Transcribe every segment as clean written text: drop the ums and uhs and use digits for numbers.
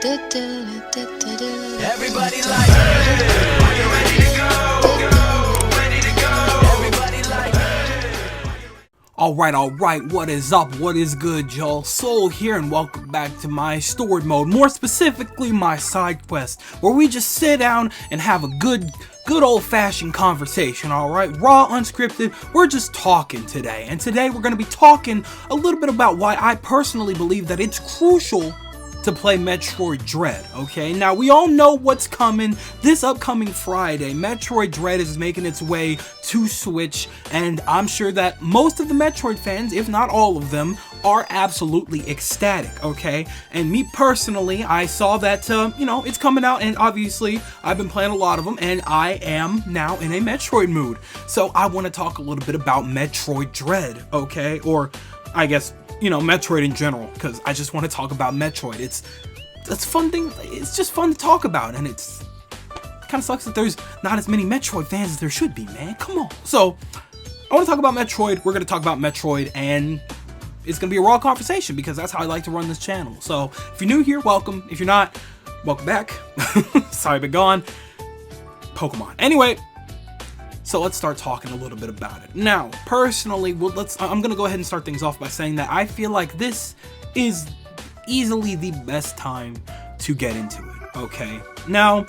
Everybody like, hey, are you ready to go? Ready to go? Everybody like, hey. Alright, what is up? What is good, y'all? Soul here, and welcome back to my story mode, more specifically my side quest, where we just sit down and have a good old-fashioned conversation, alright? Raw, unscripted, we're just talking today, and today we're going to be talking a little bit about why I personally believe that it's crucial to play Metroid Dread, okay? Now, we all know what's coming this upcoming Friday. Metroid Dread is making its way to Switch, and I'm sure that most of the Metroid fans, if not all of them, are absolutely ecstatic, okay? And me personally, I saw that, it's coming out, and obviously, I've been playing a lot of them, and I am now in a Metroid mood. So, I want to talk a little bit about Metroid Dread, okay? Or, I guess, Metroid in general, because I just want to talk about Metroid. It's a fun thing. It's just fun to talk about, and it kind of sucks that there's not as many Metroid fans as there should be, man. Come on. So, I want to talk about Metroid. We're going to talk about Metroid, and it's going to be a raw conversation, because that's how I like to run this channel. So, if you're new here, welcome. If you're not, welcome back. Sorry, I've been gone. Pokemon. Anyway, so let's start talking a little bit about it. Now, personally, I'm going to go ahead and start things off by saying that I feel like this is easily the best time to get into it, okay? Now,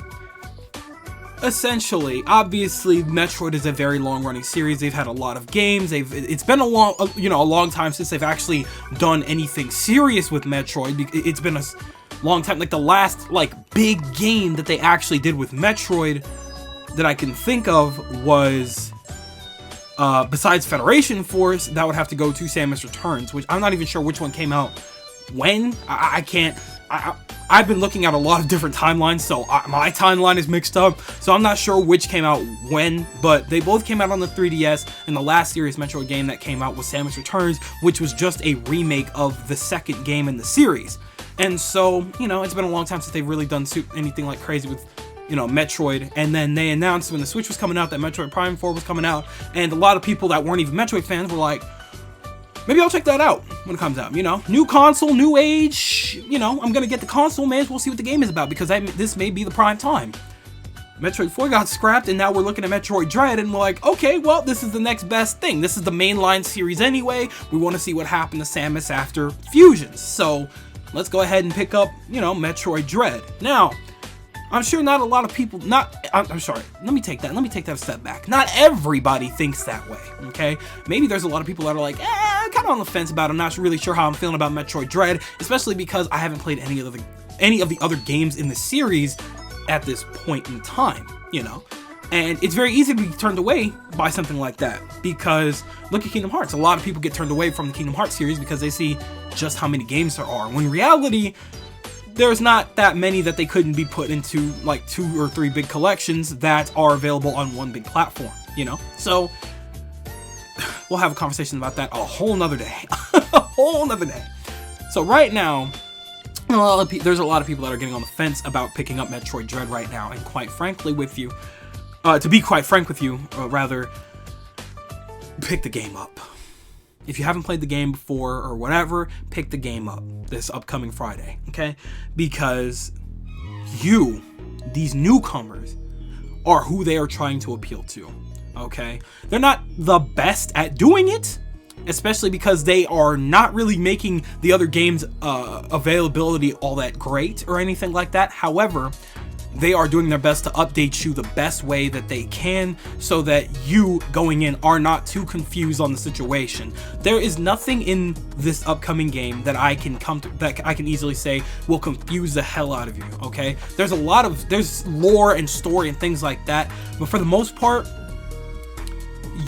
essentially, obviously, Metroid is a very long-running series. They've had a lot of games. It's been a long time since they've actually done anything serious with Metroid. It's been a long time. Like, the last, big game that they actually did with Metroid that I can think of was, besides Federation Force, that would have to go to Samus Returns, which I'm not even sure which one came out when. I've been looking at a lot of different timelines, so my timeline is mixed up, so I'm not sure which came out when, but they both came out on the 3DS, and the last serious Metroid game that came out was Samus Returns, which was just a remake of the second game in the series. And so, it's been a long time since they've really done anything like crazy with Metroid, and then they announced when the Switch was coming out that Metroid Prime 4 was coming out, and a lot of people that weren't even Metroid fans were like, maybe I'll check that out when it comes out, New console, new age, I'm gonna get the console, man, we'll see what the game is about, because this may be the prime time. Metroid 4 got scrapped, and now we're looking at Metroid Dread, and we're like, okay, well, this is the next best thing. This is the mainline series anyway. We want to see what happened to Samus after Fusions, so let's go ahead and pick up, Metroid Dread. Now, I'm sure not a lot of people, I'm sorry, let me take that a step back. Not everybody thinks that way, okay? Maybe there's a lot of people that are like, kind of on the fence about it. I'm not really sure how I'm feeling about Metroid Dread, especially because I haven't played any of the other games in the series at this point in time, And it's very easy to be turned away by something like that, because look at Kingdom Hearts. A lot of people get turned away from the Kingdom Hearts series because they see just how many games there are, when in reality, there's not that many that they couldn't be put into 2 or 3 big collections that are available on one big platform, So, we'll have a conversation about that a whole nother day. So right now, there's a lot of people that are getting on the fence about picking up Metroid Dread right now, and quite frankly with you, to be quite frank with you, rather, pick the game up. If you haven't played the game before or whatever, pick the game up this upcoming Friday, okay? Because these newcomers, are who they are trying to appeal to, okay? They're not the best at doing it, especially because they are not really making the other games' availability all that great or anything like that. However, they are doing their best to update you the best way that they can, so that you going in are not too confused on the situation. There is nothing in this upcoming game that I can easily say will confuse the hell out of you, okay? There's lore and story and things like that, but for the most part,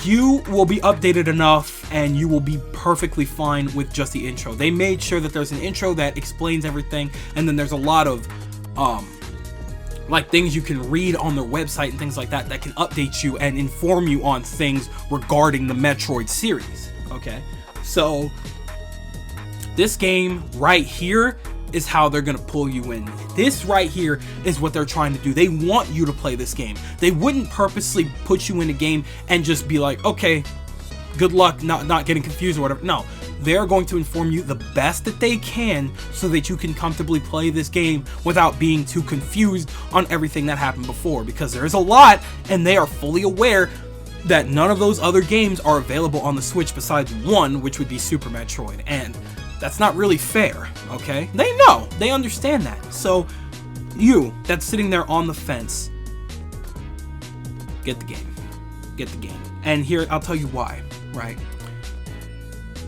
you will be updated enough and you will be perfectly fine with just the intro. They made sure that there's an intro that explains everything, and then there's a lot of things you can read on their website and things like that that can update you and inform you on things regarding the Metroid series, okay? So, this game right here is how they're gonna pull you in. This right here is what they're trying to do. They want you to play this game. They wouldn't purposely put you in a game and just be like, okay, good luck not getting confused or whatever. No, they're going to inform you the best that they can so that you can comfortably play this game without being too confused on everything that happened before, because there's a lot, and they are fully aware that none of those other games are available on the Switch besides one, which would be Super Metroid, and that's not really fair, okay? They know, they understand that. So you that's sitting there on the fence, get the game. Get the game. And here, I'll tell you why, right?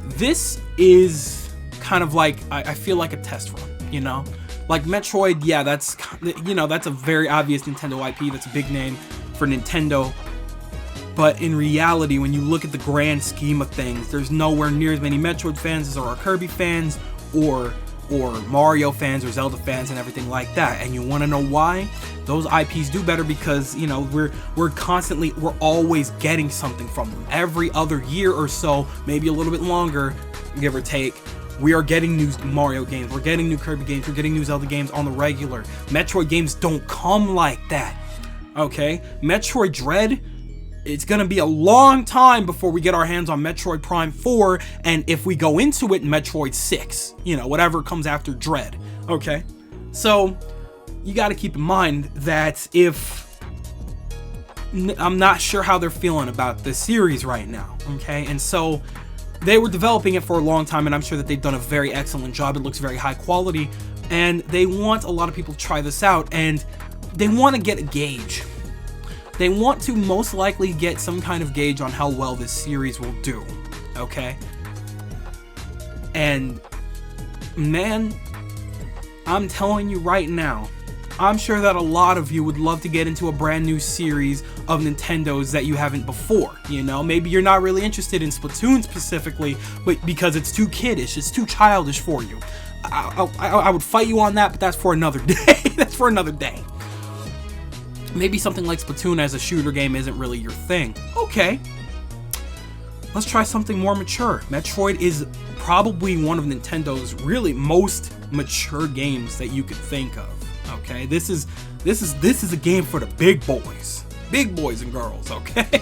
This is kind of like, I feel like a test run, you know? Like Metroid, yeah, that's, you know, that's a very obvious Nintendo IP. That's a big name for Nintendo. But in reality, when you look at the grand scheme of things, there's nowhere near as many Metroid fans as there are Kirby fans or Mario fans or Zelda fans and everything like that. And you want to know why? Those IPs do better because, you know, we're always getting something from them. Every other year or so, maybe a little bit longer, give or take, we are getting new Mario games, we're getting new Kirby games, we're getting new Zelda games on the regular. Metroid games don't come like that, okay? Metroid Dread, it's gonna be a long time before we get our hands on Metroid Prime 4, and if we go into it, Metroid 6, you know, whatever comes after Dread, okay? So, you gotta keep in mind that I'm not sure how they're feeling about this series right now, okay? And so, they were developing it for a long time, and I'm sure that they've done a very excellent job. It looks very high quality, and they want a lot of people to try this out, and they want to get a gauge. They want to most likely get some kind of gauge on how well this series will do, okay? And, man, I'm telling you right now, I'm sure that a lot of you would love to get into a brand new series of Nintendos that you haven't before, you know? Maybe you're not really interested in Splatoon specifically, but because it's too kiddish, it's too childish for you. I would fight you on that, but that's for another day. That's for another day. Maybe something like Splatoon as a shooter game isn't really your thing. Okay. Let's try something more mature. Metroid is probably one of Nintendo's really most mature games that you could think of. Okay, this is a game for the big boys and girls, okay?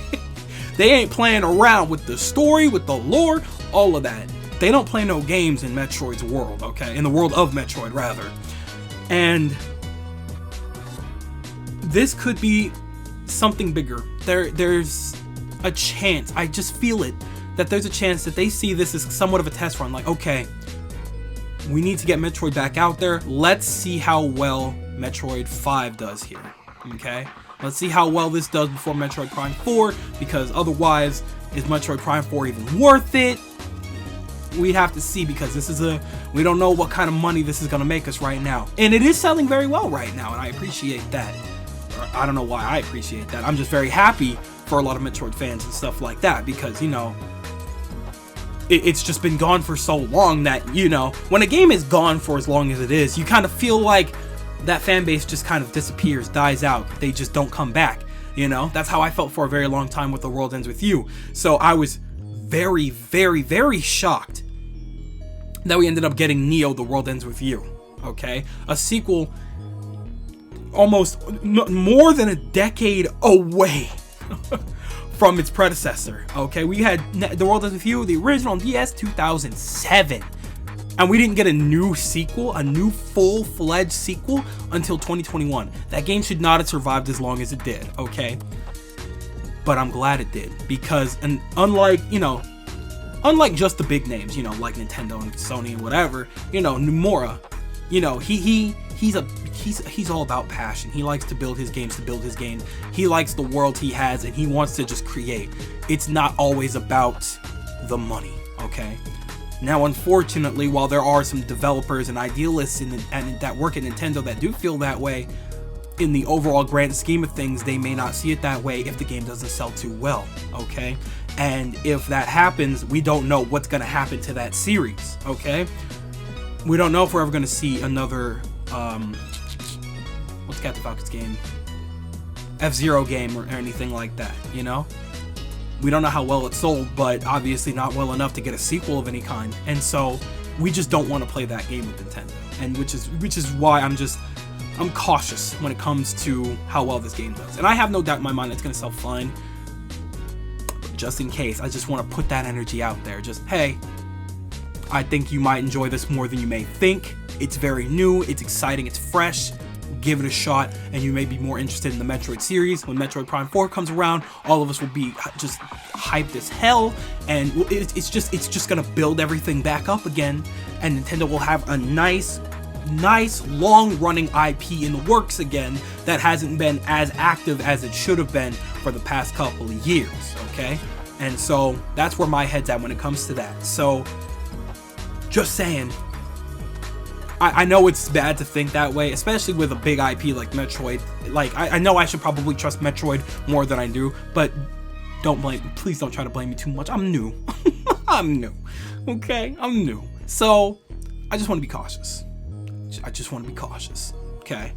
They ain't playing around with the story, with the lore, all of that. They don't play no games in Metroid's world, okay? In the world of Metroid, rather. And this could be something bigger. There's a chance, I just feel it, that there's a chance that they see this as somewhat of a test run. Like, okay, we need to get Metroid back out there. Let's see how well Metroid 5 does here, okay? Let's see how well this does before Metroid Prime 4, because otherwise, is Metroid Prime 4 even worth it? We'd have to see, because we don't know what kind of money this is going to make us right now. And it is selling very well right now, and I appreciate that. I don't know why I appreciate that. I'm just very happy for a lot of Metroid fans and stuff like that, because, you know, it's just been gone for so long that, you know, when a game is gone for as long as it is, you kind of feel like that fan base just kind of disappears, dies out. They just don't come back, you know? That's how I felt for a very long time with The World Ends With You. So I was very, very, very shocked that we ended up getting Neo: The World Ends With You, okay? A sequel almost more than a decade away from its predecessor, okay? We had The World Ends With You, the original on DS 2007, and we didn't get a new sequel, a new full-fledged sequel until 2021. That game should not have survived as long as it did, okay? But I'm glad it did, because unlike just the big names, you know, like Nintendo and Sony and whatever, you know, Nomura, you know, he's all about passion. He likes to build his games He likes the world he has, and he wants to just create. It's not always about the money, okay? Now, unfortunately, while there are some developers and idealists that work at Nintendo that do feel that way, in the overall grand scheme of things, they may not see it that way if the game doesn't sell too well, okay? And if that happens, we don't know what's going to happen to that series, okay? We don't know if we're ever going to see another, what's Captain Falcon's game? F-Zero game or anything like that, you know? We don't know how well it sold, but obviously not well enough to get a sequel of any kind. And so we just don't want to play that game with Nintendo. And which is why I'm cautious when it comes to how well this game does. And I have no doubt in my mind it's going to sell fine. But just in case, I just want to put that energy out there. Just, hey, I think you might enjoy this more than you may think. It's very new, it's exciting, it's fresh. Give it a shot, and you may be more interested in the Metroid series. When Metroid Prime 4 comes around, all of us will be just hyped as hell, and it's just gonna build everything back up again, and Nintendo will have a nice long-running IP in the works again that hasn't been as active as it should have been for the past couple of years, okay? And so that's where my head's at when it comes to that. So, just saying, I know it's bad to think that way, especially with a big IP like Metroid. Like, I know I should probably trust Metroid more than I do, but please don't try to blame me too much. I'm new. I'm new, okay? I'm new. So, I just want to be cautious. I just want to be cautious, okay?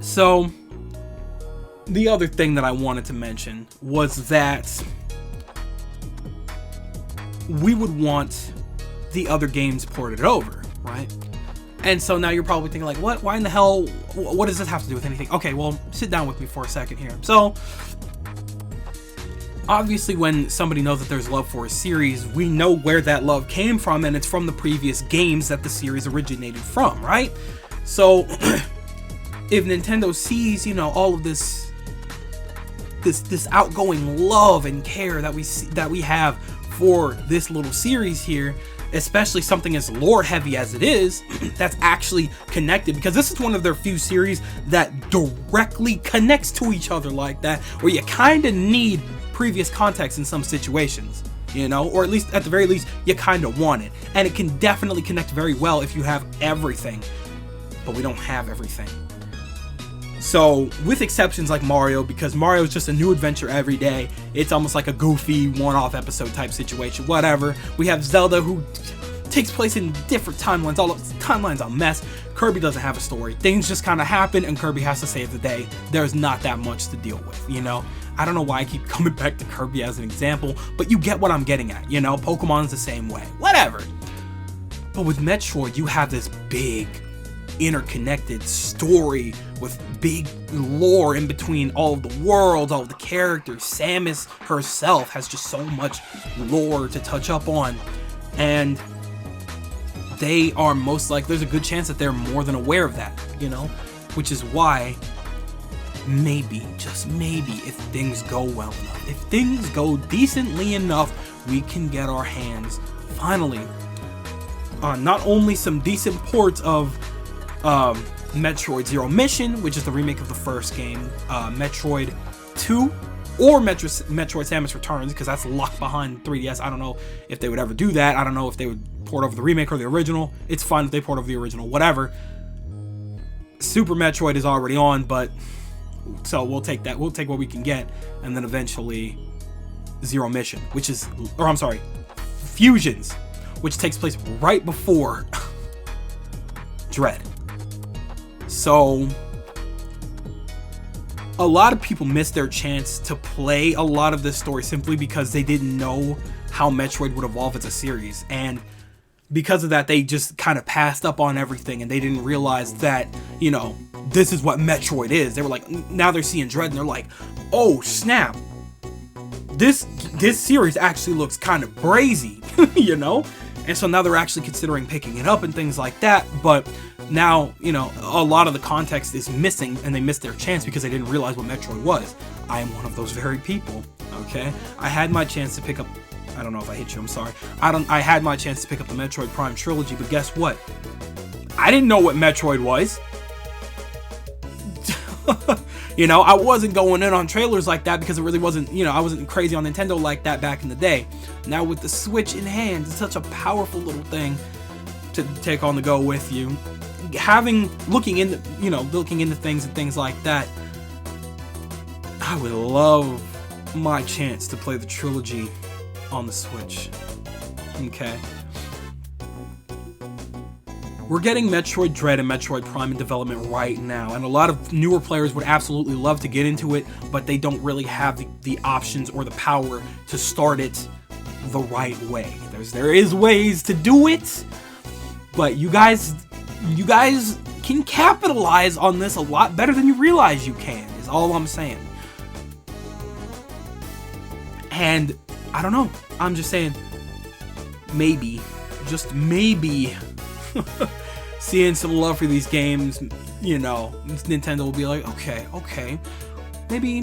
So, the other thing that I wanted to mention was that we would want the other games ported over, right? And so now you're probably thinking like, what? Why in the hell? What does this have to do with anything? Okay, well, sit down with me for a second here. So, obviously when somebody knows that there's love for a series, we know where that love came from, and it's from the previous games that the series originated from, right? So, if Nintendo sees, you know, all of this outgoing love and care that we have for this little series here, especially something as lore heavy as it is, that's actually connected, because this is one of their few series that directly connects to each other like that, where you kind of need previous context in some situations, you know, or at the very least you kind of want it, and it can definitely connect very well if you have everything, but we don't have everything. So, with exceptions like Mario, because Mario is just a new adventure every day, it's almost like a goofy one-off episode type situation, whatever. We have Zelda, who takes place in different timelines, all of the timelines a mess. Kirby doesn't have a story. Things just kind of happen, and Kirby has to save the day. There's not that much to deal with, you know? I don't know why I keep coming back to Kirby as an example, but you get what I'm getting at, you know? Pokemon's the same way, whatever. But with Metroid, you have this big, interconnected story with big lore in between all of the worlds, all of the characters. Samus herself has just so much lore to touch up on, and they are most likely, there's a good chance that they're more than aware of that, you know, which is why maybe, just maybe, if things go well enough, if things go decently enough, we can get our hands finally on not only some decent ports of Metroid Zero Mission, which is the remake of the first game, Metroid 2, or Metroid Samus Returns, because that's locked behind 3DS. I don't know if they would ever do that. I don't know if they would port over the remake or the original. It's fine if they port over the original, whatever. Super Metroid is already on, but so we'll take that. We'll take what we can get, and then eventually Zero Mission, which is, or I'm sorry, Fusions, which takes place right before Dread. So, a lot of people missed their chance to play a lot of this story simply because they didn't know how Metroid would evolve as a series, and because of that, they just kind of passed up on everything, and they didn't realize that, you know, this is what Metroid is. They were like, now they're seeing Dread, and they're like, oh snap, this series actually looks kind of brazy, you know? And so now they're actually considering picking it up and things like that, but now, you know, a lot of the context is missing, and they missed their chance because they didn't realize what Metroid was. I am one of those very people, okay? I had my chance to pick up, I don't know if I hit you, I'm sorry. I had my chance to pick up the Metroid Prime trilogy, but guess what? I didn't know what Metroid was. You know, I wasn't going in on trailers like that because it really wasn't, you know, I wasn't crazy on Nintendo like that back in the day. Now with the Switch in hand, it's such a powerful little thing to take on the go with you. Looking into things and things like that, I would love my chance to play the trilogy on the Switch. Okay. We're getting Metroid Dread and Metroid Prime in development right now, and a lot of newer players would absolutely love to get into it, but they don't really have the options or the power to start it the right way. There is ways to do it, but you guys can capitalize on this a lot better than you realize you can, is all I'm saying. And I don't know, I'm just saying, maybe, just maybe, seeing some love for these games, you know, Nintendo will be like, okay, maybe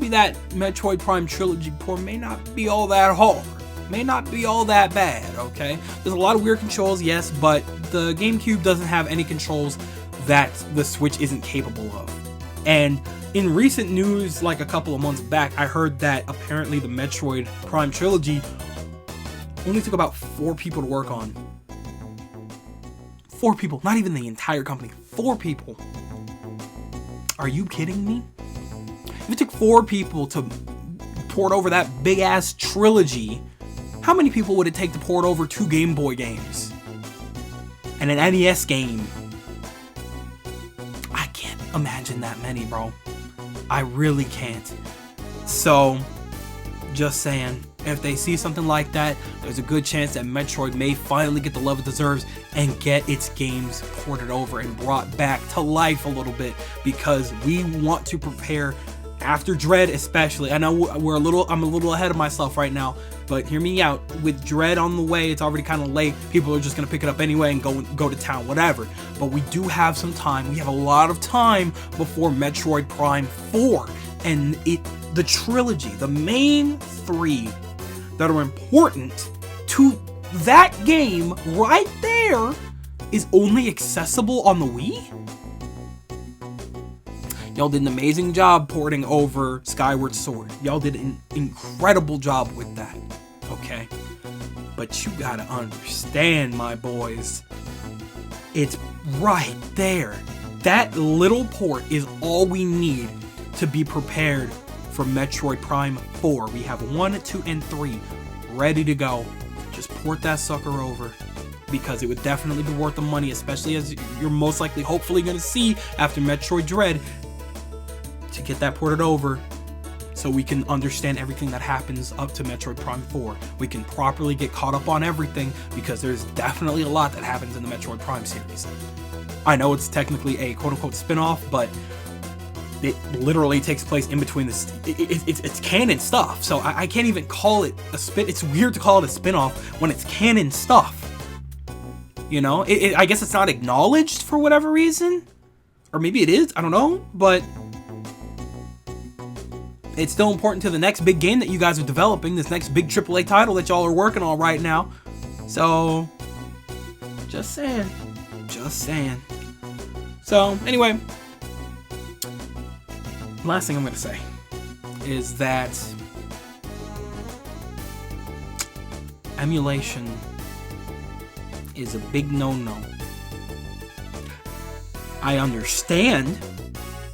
that Metroid Prime Trilogy port may not be all that hard, may not be all that bad, okay? There's a lot of weird controls, yes, but the GameCube doesn't have any controls that the Switch isn't capable of. And in recent news, like a couple of months back, I heard that apparently the Metroid Prime Trilogy only took about 4 people to work on. 4 people, not even the entire company, 4 people. Are you kidding me? If it took 4 people to port over that big ass trilogy, how many people would it take to port over 2 Game Boy games? And an NES game? I can't imagine that many, bro. I really can't. So, just saying, if they see something like that, there's a good chance that Metroid may finally get the love it deserves and get its games ported over and brought back to life a little bit, because we want to prepare after Dread, especially. I know I'm a little ahead of myself right now, but hear me out. With Dread on the way, it's already kind of late. People are just gonna pick it up anyway and go to town, whatever. But we do have some time. We have a lot of time before Metroid Prime 4, and the trilogy, the main 3 that are important to that game right there, is only accessible on the Wii? Y'all did an amazing job porting over Skyward Sword. Y'all did an incredible job with that, okay? But you gotta understand, my boys, it's right there. That little port is all we need to be prepared for Metroid Prime 4. We have 1, 2, and 3 ready to go. Just port that sucker over, because it would definitely be worth the money, especially as you're most likely, hopefully, gonna see after Metroid Dread, to get that ported over so we can understand everything that happens up to Metroid Prime 4. We can properly get caught up on everything, because there's definitely a lot that happens in the Metroid Prime series. I know it's technically a quote-unquote spin-off, but it literally takes place in between this. It's canon stuff, so I can't even call it a spin. It's weird to call it a spin-off when it's canon stuff. You know, I guess it's not acknowledged for whatever reason, or maybe it is. I don't know, but it's still important to the next big game that you guys are developing, this next big AAA title that y'all are working on right now. So, just saying. So, anyway, last thing I'm going to say is that emulation is a big no-no. I understand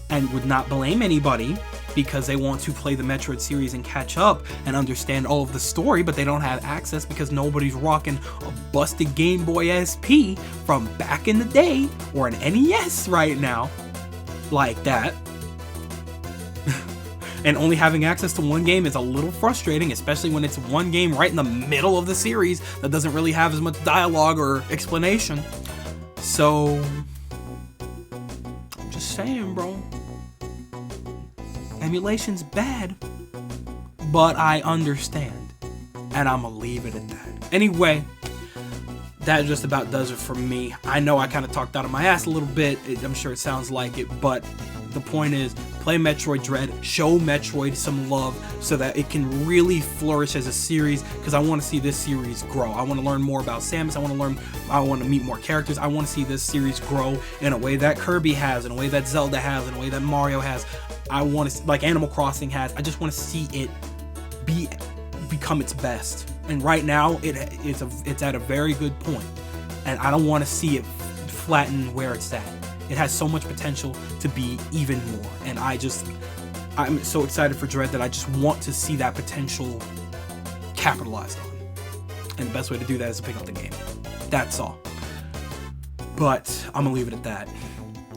and would not blame anybody, because they want to play the Metroid series and catch up and understand all of the story, but they don't have access because nobody's rocking a busted Game Boy SP from back in the day, or an NES right now, like that. And only having access to one game is a little frustrating, especially when it's one game right in the middle of the series that doesn't really have as much dialogue or explanation. So, I'm just saying, bro. Emulation's bad, but I understand, and I'm gonna leave it at that. Anyway, that just about does it for me. I know I kind of talked out of my ass a little bit. I'm sure it sounds like it, but the point is, play Metroid Dread, show Metroid some love so that it can really flourish as a series, because I want to see this series grow. I want to learn more about Samus. I want to meet more characters. I want to see this series grow in a way that Kirby has, in a way that Zelda has, in a way that Mario has. I want to, like Animal Crossing has. I just want to see it become its best. And right now, it's at a very good point, and I don't want to see it flatten where it's at. It has so much potential to be even more, and I'm so excited for Dread that I just want to see that potential capitalized on. And the best way to do that is to pick up the game. That's all. But I'm gonna leave it at that.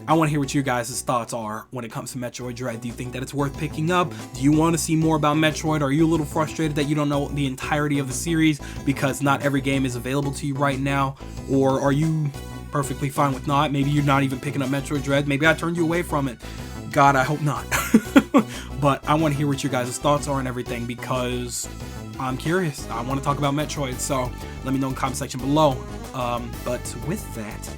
I want to hear what you guys' thoughts are when it comes to Metroid Dread. Do you think that it's worth picking up? Do you want to see more about Metroid? Are you a little frustrated that you don't know the entirety of the series because not every game is available to you right now? Or are you perfectly fine with not? Maybe you're not even picking up Metroid Dread. Maybe I turned you away from it. God, I hope not. But I want to hear what your guys' thoughts are and everything, because I'm curious. I want to talk about Metroid, so let me know in the comment section below. But with that,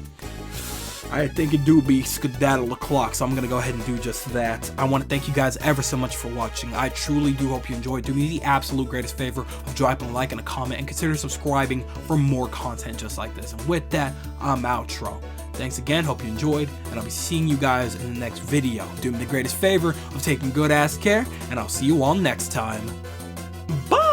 I think it do be skedaddle o'clock, so I'm gonna go ahead and do just that. I want to thank you guys ever so much for watching. I truly do hope you enjoyed. Do me the absolute greatest favor of dropping a like and a comment, and consider subscribing for more content just like this. And with that, I'm outro. Thanks again, hope you enjoyed, and I'll be seeing you guys in the next video. Do me the greatest favor of taking good ass care, and I'll see you all next time. Bye!